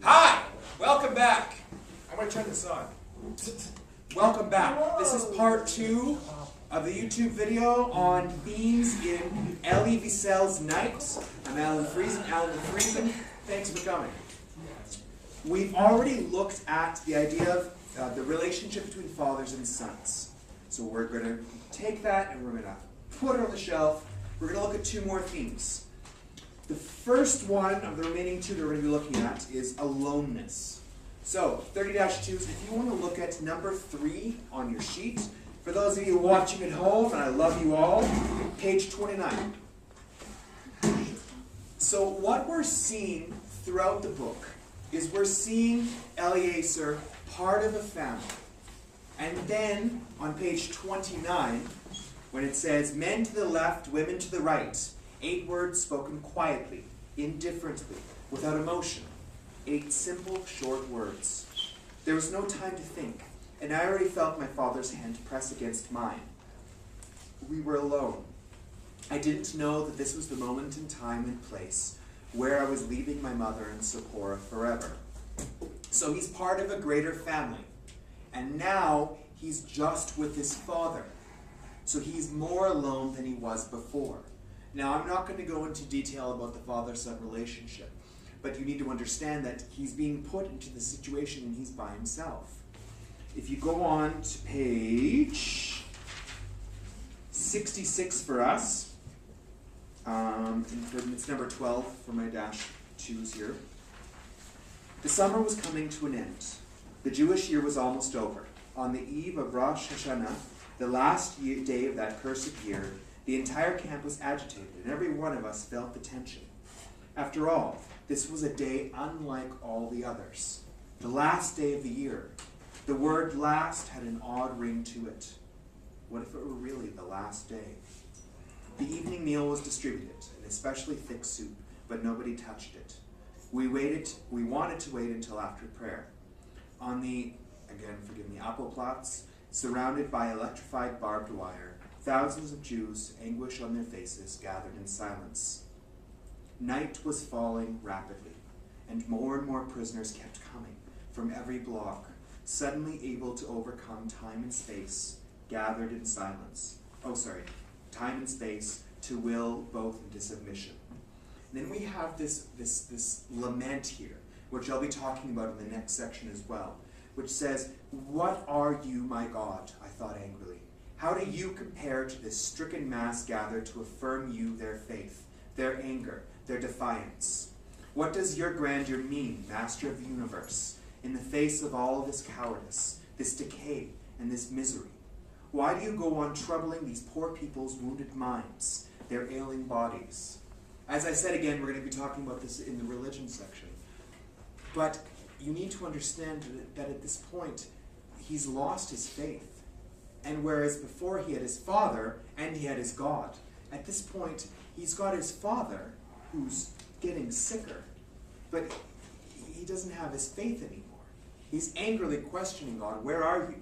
Hi! Welcome back. I'm going to turn this on. Welcome back. This is part 2 of the YouTube video on themes in Elie Wiesel's Night. I'm AlanTheFriesen. Thanks for coming. We've already looked at the idea of the relationship between fathers and sons. So we're going to take that and we're going to put it on the shelf. We're going to look at 2 more themes. The first one of the remaining 2 that we're going to be looking at is aloneness. So, 30-2s, if you want to look at number 3 on your sheet, for those of you watching at home, and I love you all, page 29. So what we're seeing throughout the book is we're seeing Eliezer part of a family. And then, on page 29, when it says, men to the left, women to the right, 8 words spoken quietly, indifferently, without emotion. 8 simple, short words. There was no time to think, and I already felt my father's hand press against mine. We were alone. I didn't know that this was the moment in time and place where I was leaving my mother and Sephora forever. So he's part of a greater family, and now he's just with his father. So he's more alone than he was before. Now, I'm not going to go into detail about the father-son relationship, but you need to understand that he's being put into the situation and he's by himself. If you go on to page 66 for us, it's number 12 for my -2s here. The summer was coming to an end. The Jewish year was almost over. On the eve of Rosh Hashanah, the last day of that cursed year, the entire camp was agitated, and every one of us felt the tension. After all, this was a day unlike all the others. The last day of the year. The word last had an odd ring to it. What if it were really the last day? The evening meal was distributed, an especially thick soup, but nobody touched it. We wanted to wait until after prayer. On the, again, forgive me, Appelplatz, surrounded by electrified barbed wire, thousands of Jews, anguish on their faces, gathered in silence. Night was falling rapidly, and more prisoners kept coming from every block, suddenly able to overcome time and space, gathered in silence. Time and space to will both into submission. And then we have this lament here, which I'll be talking about in the next section as well, which says, "What are you, my God?" I thought angrily. "How do you compare to this stricken mass gathered to affirm you their faith, their anger, their defiance? What does your grandeur mean, Master of the universe, in the face of all of this cowardice, this decay, and this misery? Why do you go on troubling these poor people's wounded minds, their ailing bodies?" As I said again, we're going to be talking about this in the religion section. But you need to understand that at this point, he's lost his faith. And whereas before he had his father and he had his God, at this point he's got his father who's getting sicker, but he doesn't have his faith anymore. He's angrily questioning God, "Where are you?"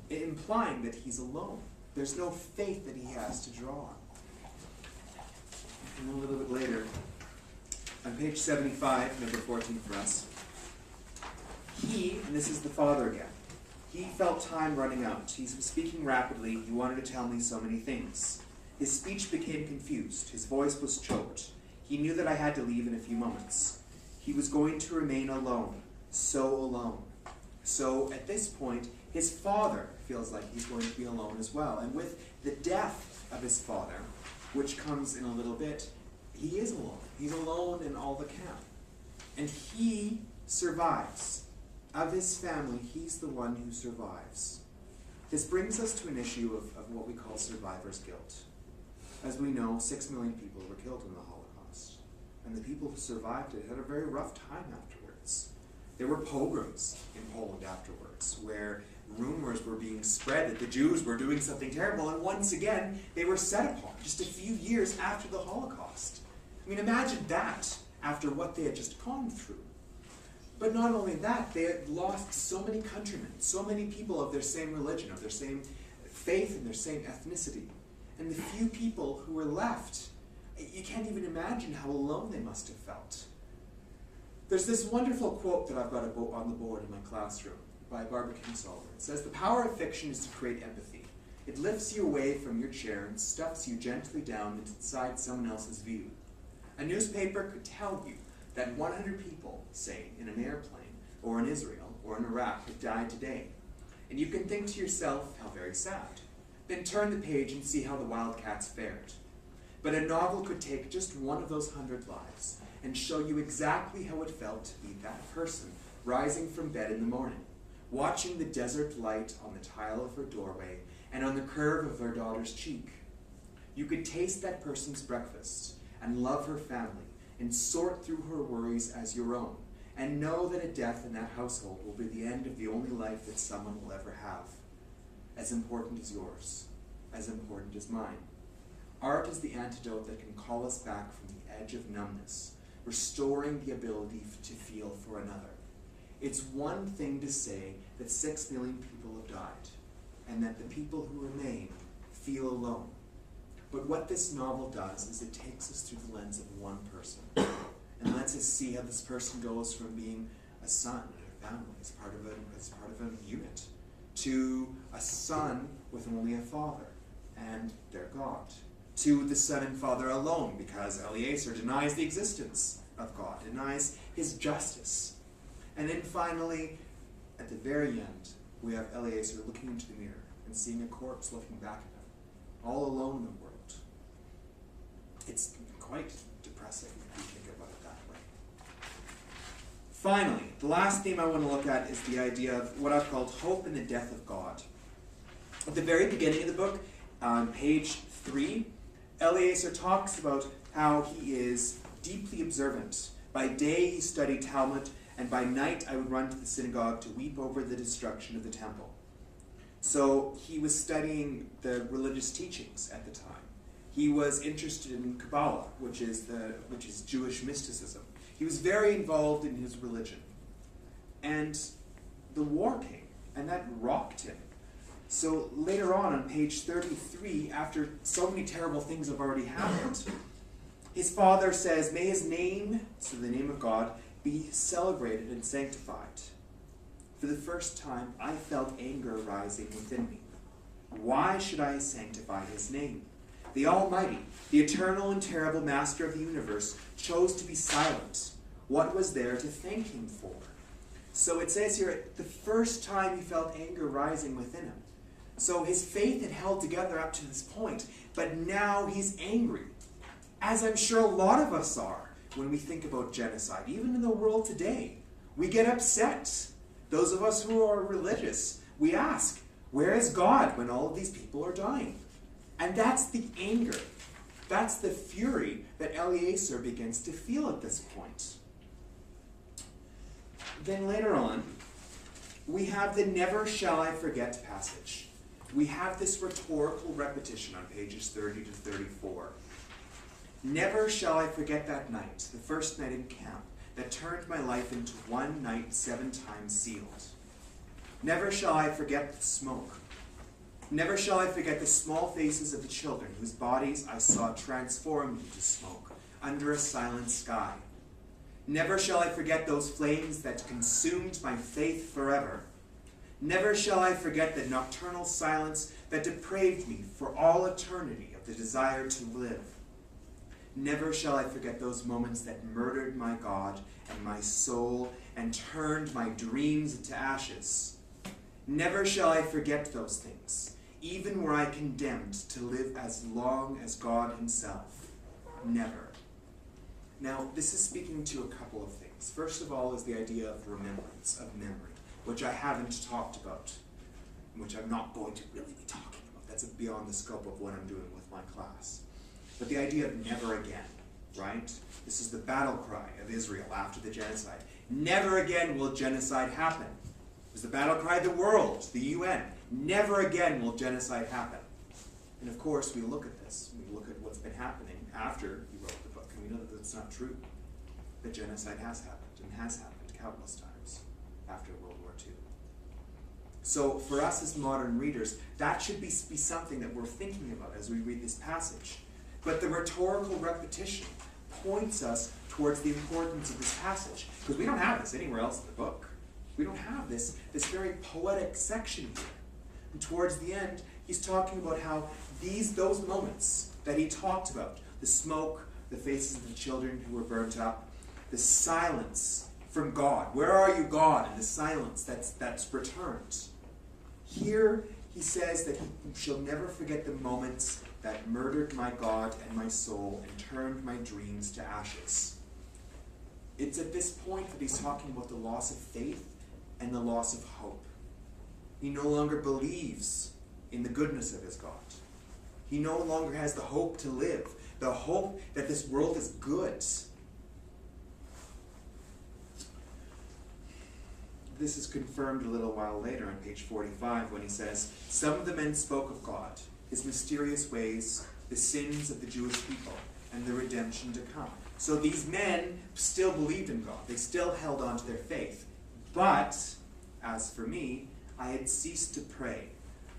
Implying that he's alone. There's no faith that he has to draw on. And a little bit later, on page 75, number 14 for us, and this is the father again, he felt time running out. He was speaking rapidly. He wanted to tell me so many things. His speech became confused. His voice was choked. He knew that I had to leave in a few moments. He was going to remain alone. So alone. So at this point, his father feels like he's going to be alone as well. And with the death of his father, which comes in a little bit, he is alone. He's alone in all the camp. And he survives. Of his family, he's the one who survives. This brings us to an issue of what we call survivor's guilt. As we know, 6 million people were killed in the Holocaust. And the people who survived it had a very rough time afterwards. There were pogroms in Poland afterwards, where rumors were being spread that the Jews were doing something terrible, and once again, they were set upon just a few years after the Holocaust. I mean, imagine that after what they had just gone through. But not only that, they had lost so many countrymen, so many people of their same religion, of their same faith and their same ethnicity. And the few people who were left, you can't even imagine how alone they must have felt. There's this wonderful quote that I've got on the board in my classroom by Barbara Kingsolver. It says, "The power of fiction is to create empathy. It lifts you away from your chair and stuffs you gently down inside someone else's view. A newspaper could tell you that 100 people, say, in an airplane, or in Israel, or in Iraq, have died today. And you can think to yourself, how very sad. Then turn the page and see how the wildcats fared. But a novel could take just one of those 100 lives and show you exactly how it felt to be that person rising from bed in the morning, watching the desert light on the tile of her doorway and on the curve of her daughter's cheek. You could taste that person's breakfast and love her family and sort through her worries as your own, and know that a death in that household will be the end of the only life that someone will ever have, as important as yours, as important as mine. Art is the antidote that can call us back from the edge of numbness, restoring the ability to feel for another. It's one thing to say that 6 million people have died, and that the people who remain feel alone. But what this novel does is it takes us through the lens of one person, and lets us see how this person goes from being a son in a family, as part of a unit, to a son with only a father and their God, to the son and father alone, because Eliezer denies the existence of God, denies his justice. And then finally, at the very end, we have Eliezer looking into the mirror and seeing a corpse looking back at him, all alone in the world. It's quite depressing if you think about it that way. Finally, the last theme I want to look at is the idea of what I've called hope in the death of God. At the very beginning of the book, on page 3, Eliezer talks about how he is deeply observant. By day he studied Talmud, and by night I would run to the synagogue to weep over the destruction of the temple. So he was studying the religious teachings at the time. He was interested in Kabbalah, which is Jewish mysticism. He was very involved in his religion. And the war came, and that rocked him. So later on page 33, after so many terrible things have already happened, his father says, "May his name," so the name of God, "be celebrated and sanctified. For the first time I felt anger rising within me. Why should I sanctify his name? The Almighty, the eternal and terrible Master of the universe, chose to be silent. What was there to thank him for?" So it says here, the first time he felt anger rising within him. So his faith had held together up to this point, but now he's angry. As I'm sure a lot of us are when we think about genocide, even in the world today. We get upset. Those of us who are religious, we ask, where is God when all of these people are dying? And that's the anger. That's the fury that Eliezer begins to feel at this point. Then later on, we have the "never shall I forget" passage. We have this rhetorical repetition on pages 30 to 34. "Never shall I forget that night, the first night in camp, that turned my life into one night 7 times sealed. Never shall I forget the smoke. Never shall I forget the small faces of the children whose bodies I saw transformed into smoke under a silent sky. Never shall I forget those flames that consumed my faith forever. Never shall I forget the nocturnal silence that depraved me for all eternity of the desire to live. Never shall I forget those moments that murdered my God and my soul and turned my dreams into ashes. Never shall I forget those things, even were I condemned to live as long as God himself. Never." Now, this is speaking to a couple of things. First of all is the idea of remembrance, of memory, which I haven't talked about, which I'm not going to really be talking about. That's beyond the scope of what I'm doing with my class. But the idea of never again, right? This is the battle cry of Israel after the genocide. Never again will genocide happen. It was the battle cry of the world, the UN. Never again will genocide happen. And of course, we look at this. We look at what's been happening after he wrote the book, and we know that that's not true. That genocide has happened, and has happened countless times after World War II. So for us as modern readers, that should be something that we're thinking about as we read this passage. But the rhetorical repetition, points us towards the importance of this passage. Because we don't have this anywhere else in the book. We don't have this very poetic section here. And towards the end, he's talking about how those moments that he talked about, the smoke, the faces of the children who were burnt up, the silence from God. Where are you, God? And the silence that's returned. Here he says that he shall never forget the moments that murdered my God and my soul and turned my dreams to ashes. It's at this point that he's talking about the loss of faith and the loss of hope. He no longer believes in the goodness of his God. He no longer has the hope to live, the hope that this world is good. This is confirmed a little while later on page 45 when he says, some of the men spoke of God, his mysterious ways, the sins of the Jewish people, and the redemption to come. So these men still believed in God. They still held on to their faith. But, as for me, I had ceased to pray.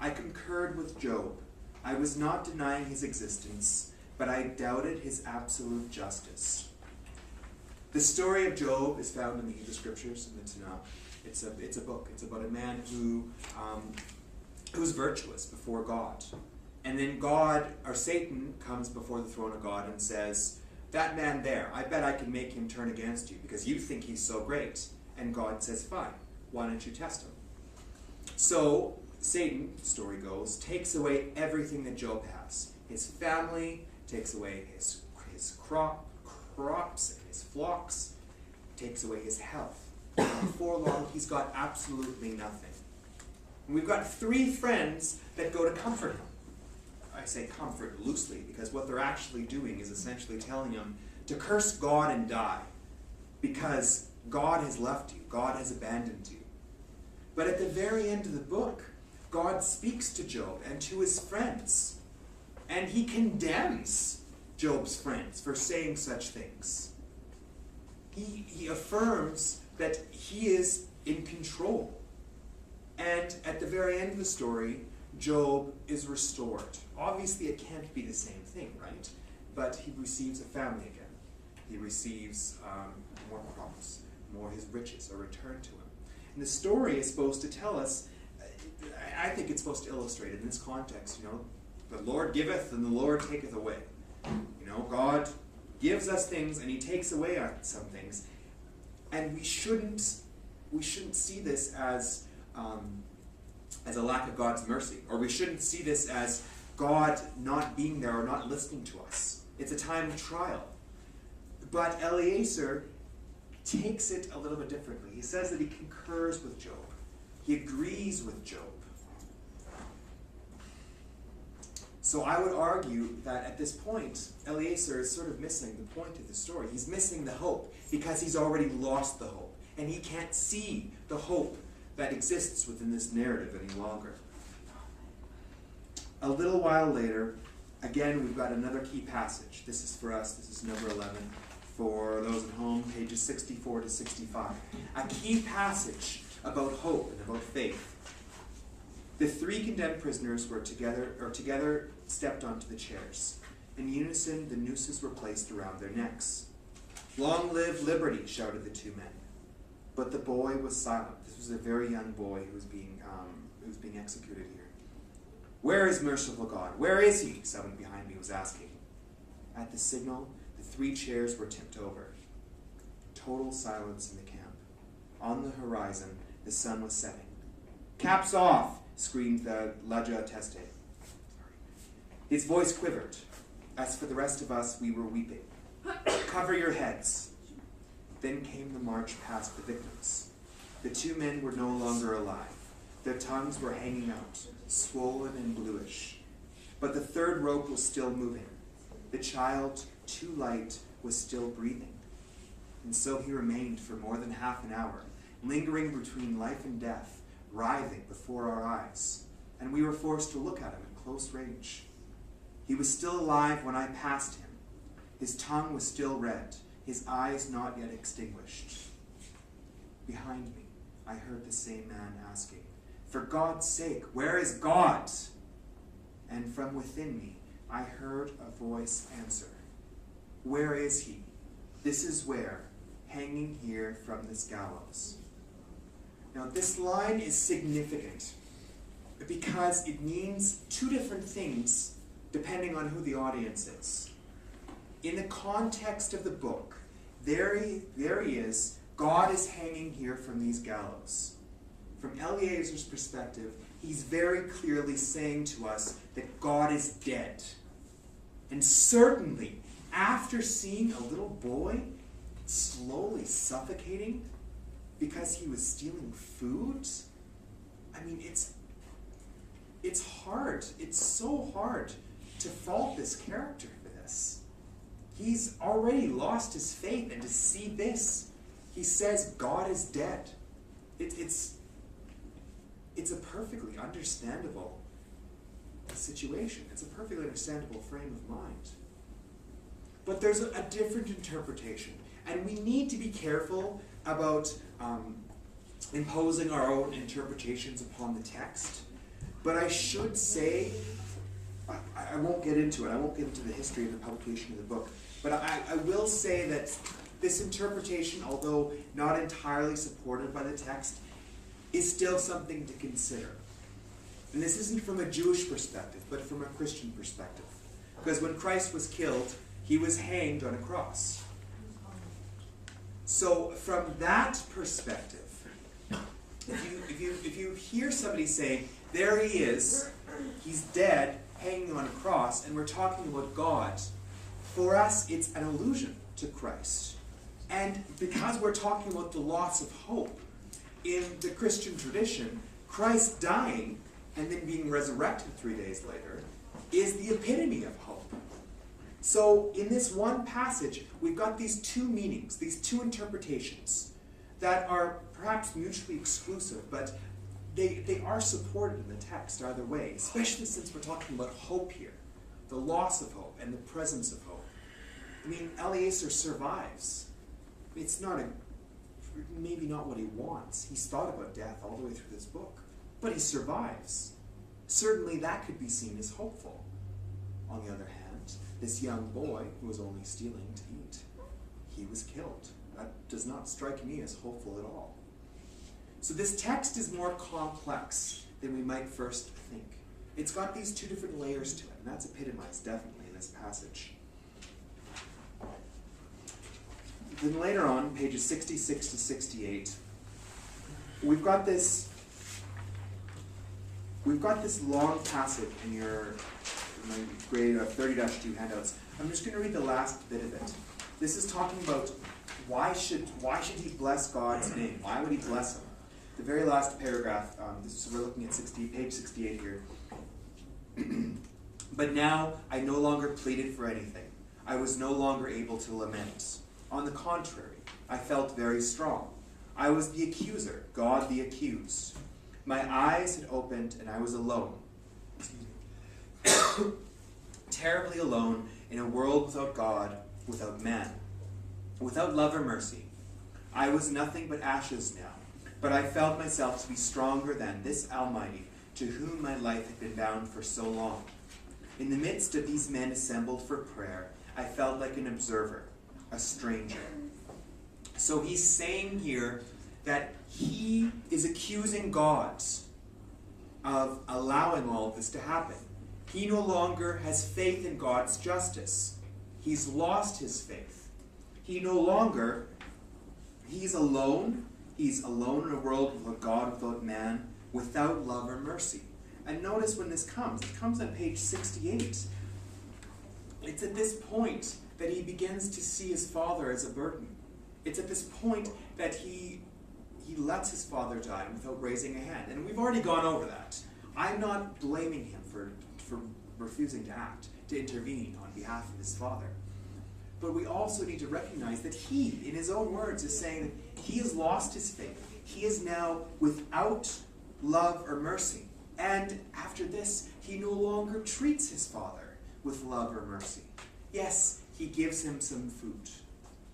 I concurred with Job. I was not denying his existence, but I doubted his absolute justice. The story of Job is found in the Hebrew Scriptures, in the Tanakh. It's a book. It's about a man who was virtuous before God. And then Satan comes before the throne of God and says, that man there, I bet I can make him turn against you because you think he's so great. And God says, fine, why don't you test him? So Satan, the story goes, takes away everything that Job has. His family, takes away his crops and his flocks, takes away his health. Before long, he's got absolutely nothing. And we've got 3 friends that go to comfort him. I say comfort loosely because what they're actually doing is essentially telling him to curse God and die because God has left you. God has abandoned you. But at the very end of the book, God speaks to Job and to his friends. And he condemns Job's friends for saying such things. He affirms that he is in control. And at the very end of the story, Job is restored. Obviously, it can't be the same thing, right? But he receives a family again. He receives more crops, more his riches are returned to him. And the story is supposed to tell us, I think it's supposed to illustrate it in this context, the Lord giveth and the Lord taketh away. God gives us things and he takes away some things. And we shouldn't see this as a lack of God's mercy, or we shouldn't see this as God not being there or not listening to us. It's a time of trial. But Eliezer takes it a little bit differently. He says that he concurs with Job. He agrees with Job. So I would argue that at this point, Eliezer is sort of missing the point of the story. He's missing the hope because he's already lost the hope. And he can't see the hope that exists within this narrative any longer. A little while later, again, we've got another key passage. This is for us. This is number 11. For those at home, pages 64 to 65. A key passage about hope and about faith. The 3 condemned prisoners were together stepped onto the chairs. In unison, the nooses were placed around their necks. Long live liberty, shouted the 2 men. But the boy was silent. This was a very young boy who was being executed here. Where is merciful God? Where is he? Someone behind me was asking. At the signal, the 3 chairs were tipped over. Total silence in the camp. On the horizon, the sun was setting. Caps off, screamed the Laja Teste. His voice quivered. As for the rest of us, we were weeping. Cover your heads. Then came the march past the victims. The 2 men were no longer alive. Their tongues were hanging out, swollen and bluish. But the 3rd rope was still moving. The child, too light, was still breathing. And so he remained for more than half an hour, lingering between life and death, writhing before our eyes. And we were forced to look at him at close range. He was still alive when I passed him. His tongue was still red, his eyes not yet extinguished. Behind me, I heard the same man asking, for God's sake, where is God? And from within me, I heard a voice answer, Where is he? This is where, hanging here from this gallows. Now, this line is significant because it means two different things depending on who the audience is. In the context of the book, there he is. God is hanging here from these gallows. From Eliezer's perspective, he's very clearly saying to us that God is dead. And certainly, after seeing a little boy slowly suffocating because he was stealing food, I mean, it's hard. It's so hard to fault this character for this. He's already lost his faith, and to see this, he says God is dead. It's a perfectly understandable situation. It's a perfectly understandable frame of mind. But there's a different interpretation, and we need to be careful about imposing our own interpretations upon the text. But I should say, I won't get into it. I won't get into the history of the publication of the book. But I will say that this interpretation, although not entirely supported by the text, is still something to consider. And this isn't from a Jewish perspective, but from a Christian perspective. Because when Christ was killed, he was hanged on a cross. So from that perspective, if you hear somebody say, there he is, he's dead, hanging on a cross, and we're talking about God, for us it's an allusion to Christ. And because we're talking about the loss of hope, in the Christian tradition, Christ dying and then being resurrected 3 days later is the epitome of hope. So in this one passage, we've got these two meanings, these two interpretations that are perhaps mutually exclusive, but they are supported in the text either way, especially since we're talking about hope here, the loss of hope and the presence of hope. I mean, Eliezer survives. It's not maybe not what he wants. He's thought about death all the way through this book, but he survives. Certainly that could be seen as hopeful. On the other hand, this young boy who was only stealing to eat, he was killed. That does not strike me as hopeful at all. So this text is more complex than we might first think. It's got these two different layers to it, and that's epitomized definitely in this passage. Then later on, pages 66 to 68, we've got this long passage in my grade 30-2 handouts. I'm just going to read the last bit of it. This is talking about why should he bless God's name? Why would he bless him? The very last paragraph, so we're looking at page 68 here. But now I no longer pleaded for anything. I was no longer able to lament. On the contrary, I felt very strong. I was the accuser, God the accused. My eyes had opened and I was alone. Terribly alone in a world without God, without man, without love or mercy. I was nothing but ashes now, but I felt myself to be stronger than this Almighty, to whom my life had been bound for so long. In the midst of these men assembled for prayer, I felt like an observer, a stranger. So he's saying here that he is accusing God of allowing all of this to happen. He no longer has faith in God's justice. He's lost his faith. He's alone. He's alone in a world without God, without man, without love or mercy. And notice when this comes. It comes on page 68. It's at this point that he begins to see his father as a burden. It's at this point that he lets his father die without raising a hand. And we've already gone over that. I'm not blaming him for refusing to act, to intervene on behalf of his father. But we also need to recognize that he, in his own words, is saying that he has lost his faith. He is now without love or mercy. And after this, he no longer treats his father with love or mercy. Yes, he gives him some food.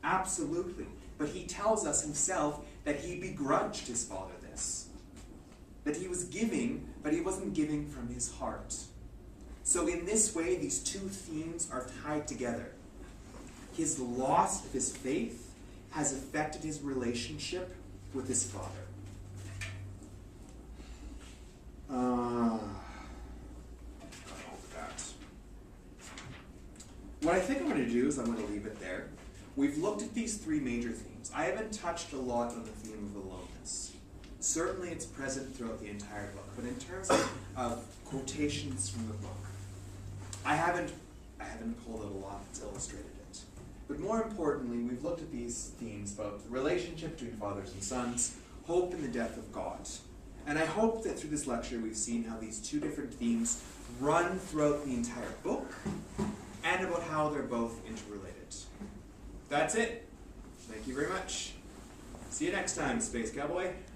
Absolutely. But he tells us himself that he begrudged his father this. That he was giving, but he wasn't giving from his heart. So in this way, these two themes are tied together. his loss of his faith has affected his relationship with his father. What I think I'm going to do is I'm going to leave it there. We've looked at these three major themes. I haven't touched a lot on the theme of aloneness. Certainly it's present throughout the entire book, but in terms of quotations from the book, I haven't pulled out a lot that's illustrated it. But more importantly, we've looked at these themes about the relationship between fathers and sons, hope in the death of God. And I hope that through this lecture we've seen how these two different themes run throughout the entire book, and about how they're both interrelated. That's it. Thank you very much. See you next time, Space Cowboy.